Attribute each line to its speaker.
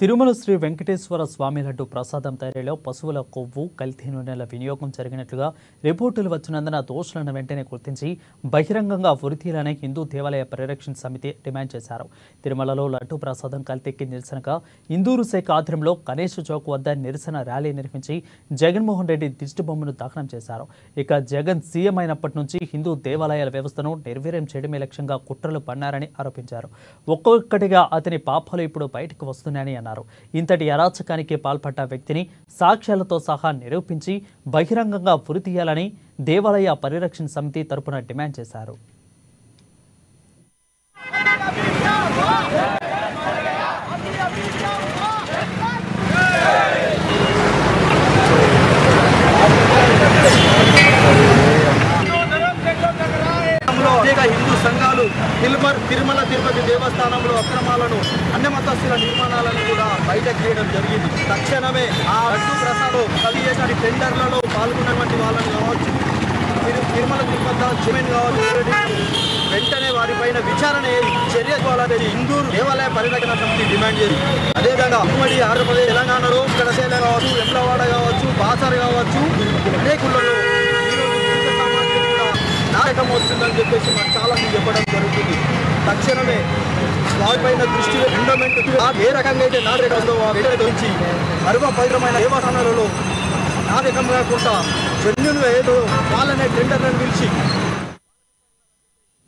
Speaker 1: తిరుమల శ్రీ వెంకటేశ్వర స్వామి లడ్డు ప్రసాదం తయారీలో పశువుల కొవ్వు కల్తీ నూనెల వినియోగం జరిగినట్లుగా రిపోర్టులు వచ్చినందున దోషులను వెంటనే గుర్తించి బహిరంగంగా ఉరితీయాలని హిందూ దేవాలయ పరిరక్షణ సమితి డిమాండ్ చేశారు. తిరుమలలో లడ్డు ప్రసాదం కల్తీకి నిరసనగా ఇందూరు శాఖ ఆధ్వర్యంలో గణేష్ చౌక్ వద్ద నిరసన ర్యాలీ నిర్వహించి జగన్మోహన్ రెడ్డి దిష్టిబొమ్మను దహనం చేశారు. ఇక జగన్ సీఎం అయినప్పటి నుంచి హిందూ దేవాలయాల వ్యవస్థను నిర్వీర్యం చేయడమే లక్ష్యంగా కుట్రలు పన్నారని ఆరోపించారు. ఒక్కొక్కటిగా అతని పాపాలు ఇప్పుడు బయటకు వస్తున్నాయని ఇంతటి అరాచకానికి పాల్పడ్డ వ్యక్తిని సాక్ష్యాలతో సహా నిరూపించి బహిరంగంగా ఉరితీయాలని దేవాలయ పరిరక్షణ సమితి తరపున డిమాండ్ చేశారు.
Speaker 2: హిందూ సంఘాలు తిరుమల తిరుపతి దేవస్థానంలో అక్రమాలను అన్ని మతస్థుల నిర్మాణాలను కూడా బయట తీయడం జరిగింది. తక్షణమే ఆ లడ్డు ప్రసాదం కలిగేటటువంటి టెండర్లలో పాల్గొన్నటువంటి వాళ్ళని కావచ్చు, తిరుమల తిరుపతి చైర్మన్ కావచ్చు, వెంటనే వారిపైన విచారణ చర్య తీసుకోవాలనేది హిందూ దేవాలయ పరిరక్షణ సమితి డిమాండ్ చేసింది. అదేవిధంగా ఉమ్మడి ఆంధ్రప్రదేశ్ తెలంగాణలో కడసేల కావచ్చు, వెమ్లవాడ కావచ్చు, బాసర్ కావచ్చు, అనేకులలో నాటకం వస్తుందని చెప్పేసి మనకు చాలా మంది చెప్పడం జరుగుతుంది. తక్షణమే వారిపైన దృష్టి ఎండోమెంట్ ఏ రకంగా అయితే నాటకంలో గురించి మరుపవిత్రమైన దేవస్థానాలలో నాటకం కాకుండా జన్యులుగా ఏదో వాళ్ళనే టెండర్లను పిలిచి